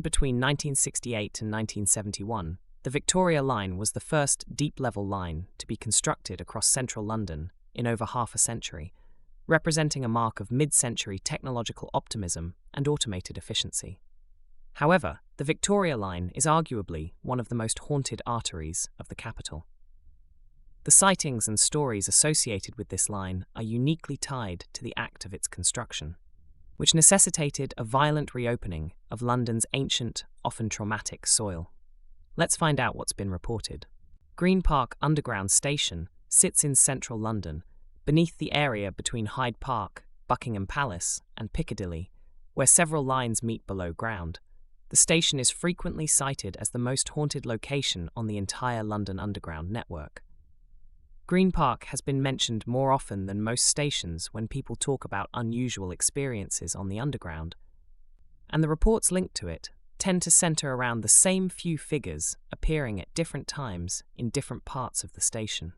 Between 1968 and 1971, the Victoria Line was the first deep-level line to be constructed across central London in over half a century, representing a mark of mid-century technological optimism and automated efficiency. However, the Victoria Line is arguably one of the most haunted arteries of the capital. The sightings and stories associated with this line are uniquely tied to the act of its construction, which necessitated a violent reopening of London's ancient, often traumatic soil. Let's find out what's been reported. Green Park Underground Station sits in central London, beneath the area between Hyde Park, Buckingham Palace, and Piccadilly, where several lines meet below ground. The station is frequently cited as the most haunted location on the entire London Underground network. Green Park has been mentioned more often than most stations when people talk about unusual experiences on the Underground, and the reports linked to it tend to centre around the same few figures appearing at different times in different parts of the station.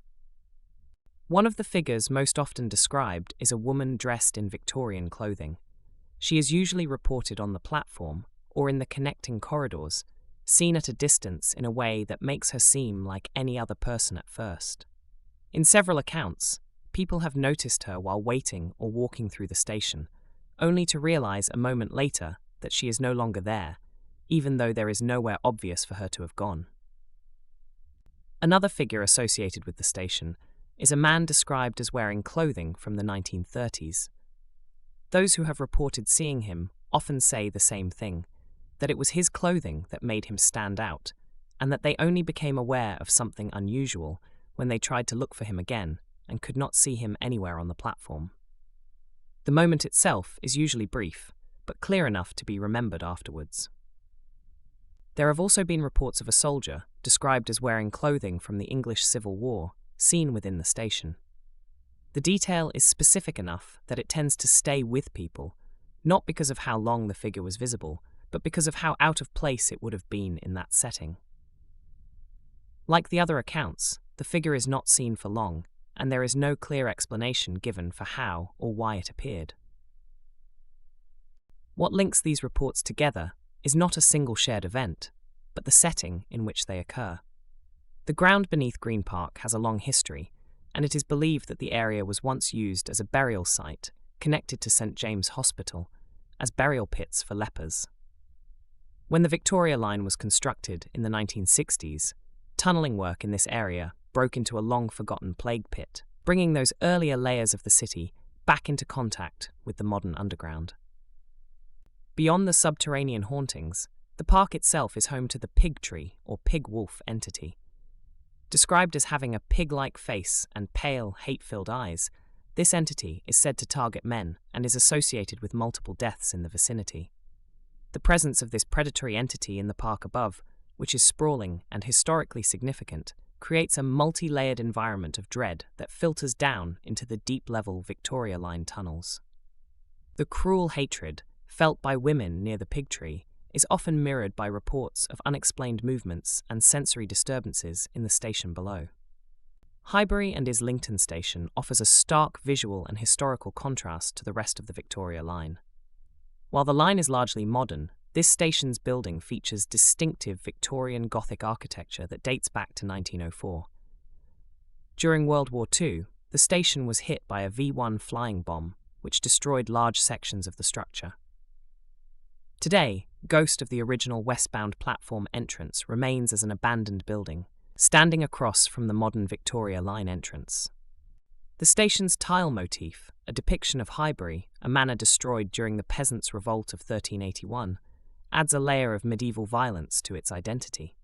One of the figures most often described is a woman dressed in Victorian clothing. She is usually reported on the platform or in the connecting corridors, seen at a distance in a way that makes her seem like any other person at first. In several accounts, people have noticed her while waiting or walking through the station, only to realize a moment later that she is no longer there, even though there is nowhere obvious for her to have gone. Another figure associated with the station is a man described as wearing clothing from the 1930s. Those who have reported seeing him often say the same thing, that it was his clothing that made him stand out, and that they only became aware of something unusual when they tried to look for him again and could not see him anywhere on the platform. The moment itself is usually brief, but clear enough to be remembered afterwards. There have also been reports of a soldier, described as wearing clothing from the English Civil War, seen within the station. The detail is specific enough that it tends to stay with people, not because of how long the figure was visible, but because of how out of place it would have been in that setting. Like the other accounts, the figure is not seen for long, and there is no clear explanation given for how or why it appeared. What links these reports together is not a single shared event, but the setting in which they occur. The ground beneath Green Park has a long history, and it is believed that the area was once used as a burial site connected to St. James Hospital, as burial pits for lepers. When the Victoria Line was constructed in the 1960s, tunnelling work in this area broke into a long-forgotten plague pit, bringing those earlier layers of the city back into contact with the modern underground. Beyond the subterranean hauntings, the park itself is home to the pig tree or pig-wolf entity. Described as having a pig-like face and pale, hate-filled eyes, this entity is said to target men and is associated with multiple deaths in the vicinity. The presence of this predatory entity in the park above, which is sprawling and historically significant, creates a multi-layered environment of dread that filters down into the deep-level Victoria Line tunnels. The cruel hatred felt by women near the pig tree is often mirrored by reports of unexplained movements and sensory disturbances in the station below. Highbury and Islington Station offers a stark visual and historical contrast to the rest of the Victoria Line. While the line is largely modern, this station's building features distinctive Victorian Gothic architecture that dates back to 1904. During World War II, the station was hit by a V-1 flying bomb, which destroyed large sections of the structure. Today, ghost of the original westbound platform entrance remains as an abandoned building, standing across from the modern Victoria Line entrance. The station's tile motif, a depiction of Highbury, a manor destroyed during the Peasants' Revolt of 1381, adds a layer of medieval violence to its identity.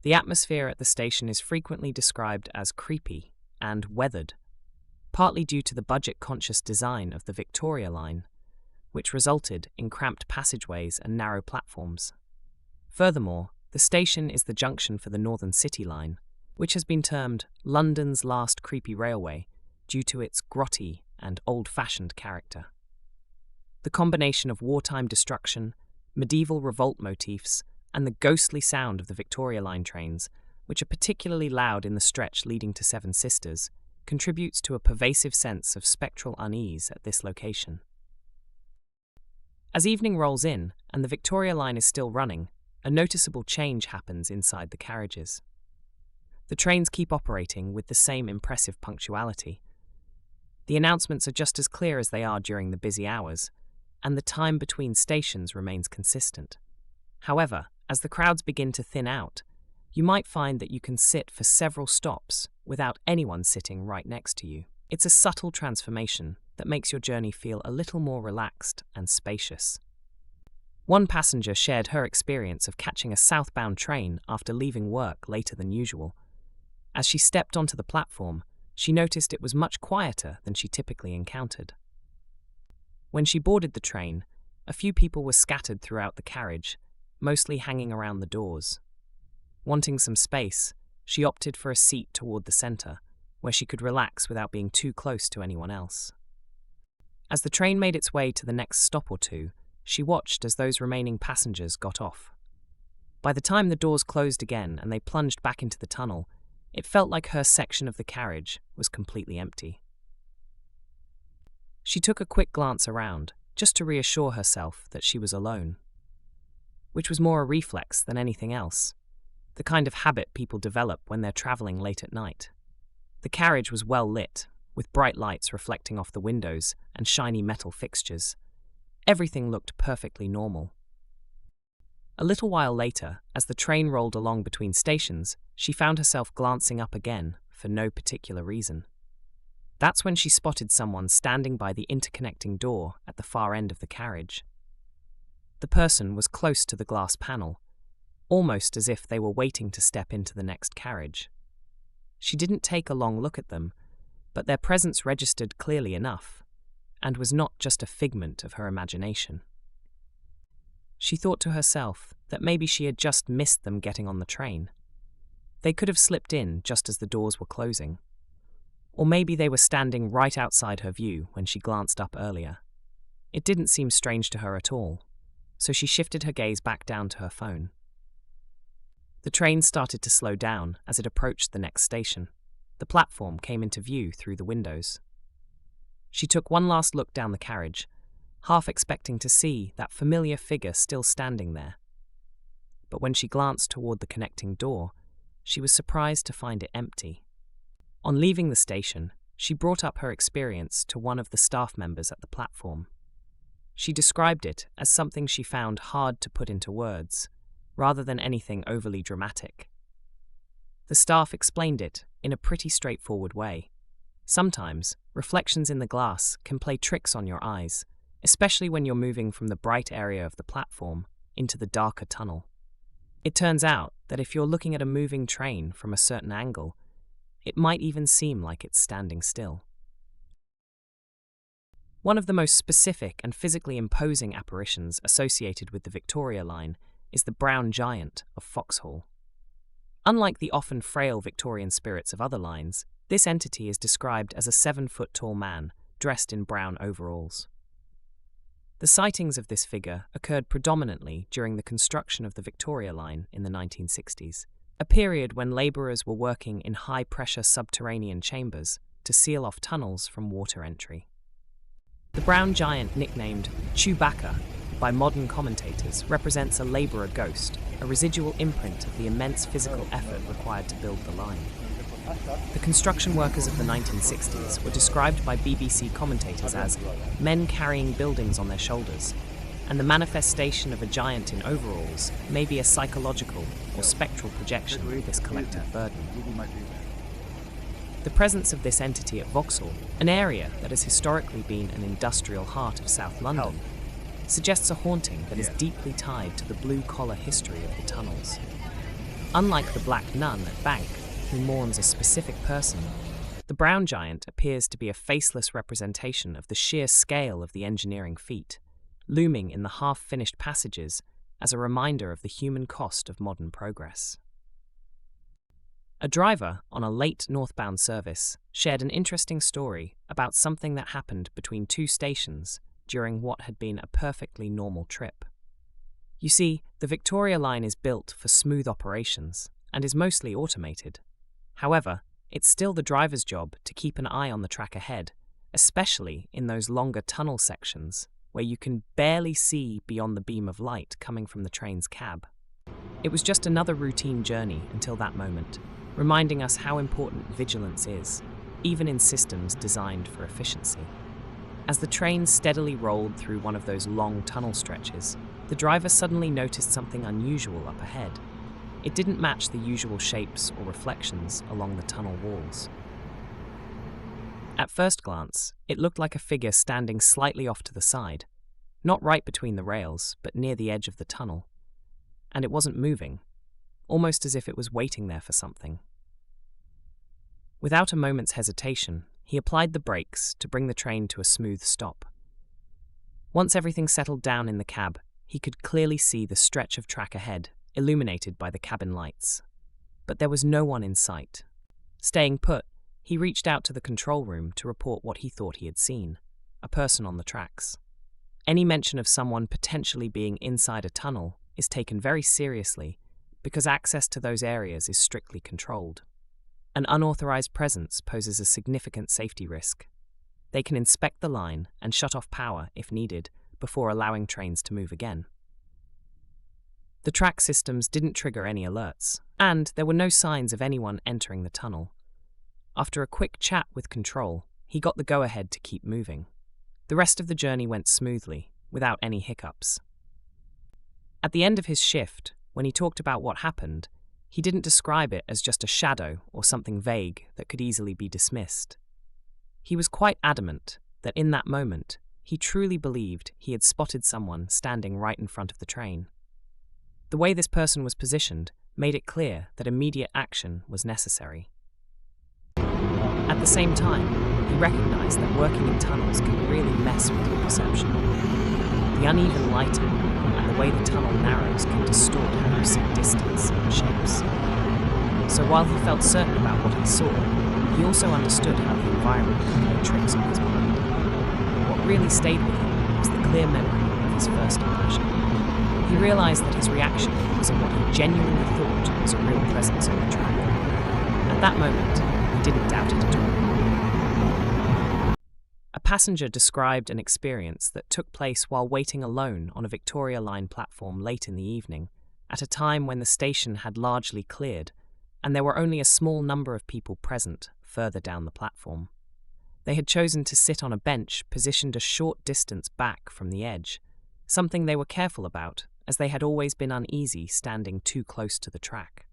The atmosphere at the station is frequently described as creepy and weathered, partly due to the budget-conscious design of the Victoria Line, which resulted in cramped passageways and narrow platforms. Furthermore, the station is the junction for the Northern City Line, which has been termed London's last creepy railway due to its grotty and old-fashioned character. The combination of wartime destruction, medieval revolt motifs, and the ghostly sound of the Victoria Line trains, which are particularly loud in the stretch leading to Seven Sisters, contributes to a pervasive sense of spectral unease at this location. As evening rolls in and the Victoria line is still running, a noticeable change happens inside the carriages. The trains keep operating with the same impressive punctuality. The announcements are just as clear as they are during the busy hours, and the time between stations remains consistent. However, as the crowds begin to thin out, you might find that you can sit for several stops without anyone sitting right next to you. It's a subtle transformation that makes your journey feel a little more relaxed and spacious. One passenger shared her experience of catching a southbound train after leaving work later than usual. As she stepped onto the platform, she noticed it was much quieter than she typically encountered. When she boarded the train, a few people were scattered throughout the carriage, mostly hanging around the doors. Wanting some space, she opted for a seat toward the center, where she could relax without being too close to anyone else. As the train made its way to the next stop or two, she watched as those remaining passengers got off. By the time the doors closed again and they plunged back into the tunnel, it felt like her section of the carriage was completely empty. She took a quick glance around, just to reassure herself that she was alone. Which was more a reflex than anything else, the kind of habit people develop when they're traveling late at night. The carriage was well lit, with bright lights reflecting off the windows and shiny metal fixtures. Everything looked perfectly normal. A little while later, as the train rolled along between stations, she found herself glancing up again for no particular reason. That's when she spotted someone standing by the interconnecting door at the far end of the carriage. The person was close to the glass panel, almost as if they were waiting to step into the next carriage. She didn't take a long look at them, but their presence registered clearly enough, and was not just a figment of her imagination. She thought to herself that maybe she had just missed them getting on the train. They could have slipped in just as the doors were closing. Or maybe they were standing right outside her view when she glanced up earlier. It didn't seem strange to her at all, so she shifted her gaze back down to her phone. The train started to slow down as it approached the next station. The platform came into view through the windows. She took one last look down the carriage, half expecting to see that familiar figure still standing there. But when she glanced toward the connecting door, she was surprised to find it empty. On leaving the station, she brought up her experience to one of the staff members at the platform. She described it as something she found hard to put into words, rather than anything overly dramatic. The staff explained it in a pretty straightforward way. Sometimes, reflections in the glass can play tricks on your eyes, especially when you're moving from the bright area of the platform into the darker tunnel. It turns out that if you're looking at a moving train from a certain angle, it might even seem like it's standing still. One of the most specific and physically imposing apparitions associated with the Victoria line is the brown giant of Vauxhall. Unlike the often frail Victorian spirits of other lines, this entity is described as a 7-foot-tall man dressed in brown overalls. The sightings of this figure occurred predominantly during the construction of the Victoria line in the 1960s, a period when labourers were working in high-pressure subterranean chambers to seal off tunnels from water entry. The brown giant, nicknamed Chewbacca by modern commentators, represents a labourer ghost, a residual imprint of the immense physical effort required to build the line. The construction workers of the 1960s were described by BBC commentators as men carrying buildings on their shoulders, and the manifestation of a giant in overalls may be a psychological or spectral projection of this collective burden. The presence of this entity at Vauxhall, an area that has historically been an industrial heart of South London, suggests a haunting that is deeply tied to the blue-collar history of the tunnels. Unlike the Black Nun at Bank, who mourns a specific person, the brown giant appears to be a faceless representation of the sheer scale of the engineering feat, looming in the half-finished passages as a reminder of the human cost of modern progress. A driver on a late northbound service shared an interesting story about something that happened between two stations during what had been a perfectly normal trip. You see, the Victoria line is built for smooth operations and is mostly automated. However, it's still the driver's job to keep an eye on the track ahead, especially in those longer tunnel sections where you can barely see beyond the beam of light coming from the train's cab. It was just another routine journey until that moment, reminding us how important vigilance is, even in systems designed for efficiency. As the train steadily rolled through one of those long tunnel stretches, the driver suddenly noticed something unusual up ahead. It didn't match the usual shapes or reflections along the tunnel walls. At first glance, it looked like a figure standing slightly off to the side, not right between the rails, but near the edge of the tunnel. And it wasn't moving, almost as if it was waiting there for something. Without a moment's hesitation, he applied the brakes to bring the train to a smooth stop. Once everything settled down in the cab, he could clearly see the stretch of track ahead, illuminated by the cabin lights. But there was no one in sight. Staying put, he reached out to the control room to report what he thought he had seen: a person on the tracks. Any mention of someone potentially being inside a tunnel is taken very seriously because access to those areas is strictly controlled. An unauthorized presence poses a significant safety risk. They can inspect the line and shut off power if needed before allowing trains to move again. The track systems didn't trigger any alerts, and there were no signs of anyone entering the tunnel. After a quick chat with control, he got the go-ahead to keep moving. The rest of the journey went smoothly, without any hiccups. At the end of his shift, when he talked about what happened, he didn't describe it as just a shadow or something vague that could easily be dismissed. He was quite adamant that in that moment, he truly believed he had spotted someone standing right in front of the train. The way this person was positioned made it clear that immediate action was necessary. At the same time, he recognized that working in tunnels can really mess with your perception. The uneven lighting and the way the tunnel narrows can distort how you see distance and shapes. So while he felt certain about what he saw, he also understood how the environment could play tricks on his mind. What really stayed with him was the clear memory of his first impression. He realized that his reaction was in what he genuinely thought was a real presence on the track. At that moment, he didn't doubt it at all. A passenger described an experience that took place while waiting alone on a Victoria Line platform late in the evening, at a time when the station had largely cleared, and there were only a small number of people present further down the platform. They had chosen to sit on a bench positioned a short distance back from the edge, something they were careful about, as they had always been uneasy standing too close to the track.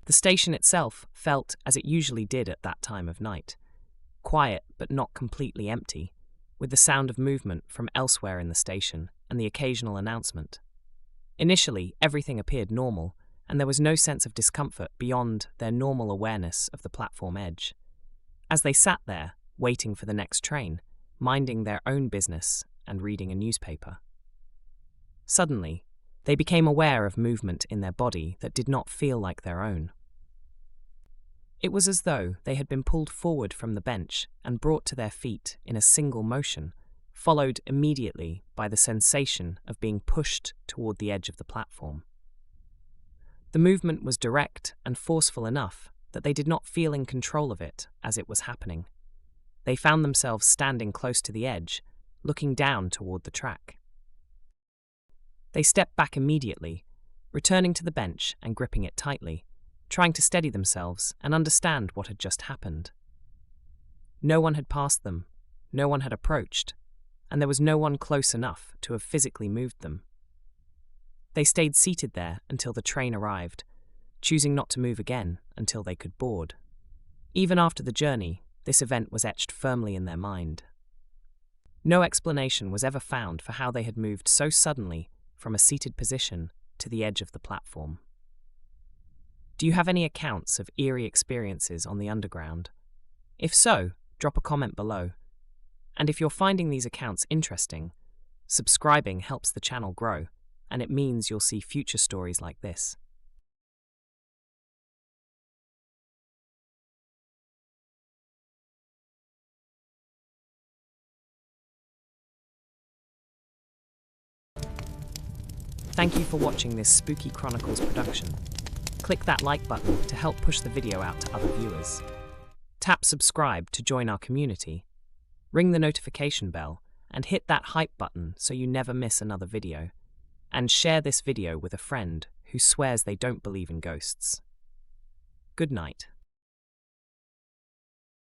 The station itself felt as it usually did at that time of night, quiet but not completely empty, with the sound of movement from elsewhere in the station and the occasional announcement. Initially, everything appeared normal, and there was no sense of discomfort beyond their normal awareness of the platform edge. As they sat there, waiting for the next train, minding their own business and reading a newspaper. Suddenly, they became aware of movement in their body that did not feel like their own. It was as though they had been pulled forward from the bench and brought to their feet in a single motion, followed immediately by the sensation of being pushed toward the edge of the platform. The movement was direct and forceful enough that they did not feel in control of it as it was happening. They found themselves standing close to the edge, looking down toward the track. They stepped back immediately, returning to the bench and gripping it tightly, trying to steady themselves and understand what had just happened. No one had passed them, no one had approached, and there was no one close enough to have physically moved them. They stayed seated there until the train arrived, choosing not to move again until they could board. Even after the journey, this event was etched firmly in their mind. No explanation was ever found for how they had moved so suddenly from a seated position to the edge of the platform. Do you have any accounts of eerie experiences on the underground? If so, drop a comment below. And if you're finding these accounts interesting, subscribing helps the channel grow, and it means you'll see future stories like this. Thank you for watching this Spooky Chronicles production. Click that like button to help push the video out to other viewers. Tap subscribe to join our community. ring the notification bell, and hit that hype button so you never miss another video. And share this video with a friend who swears they don't believe in ghosts. Good night.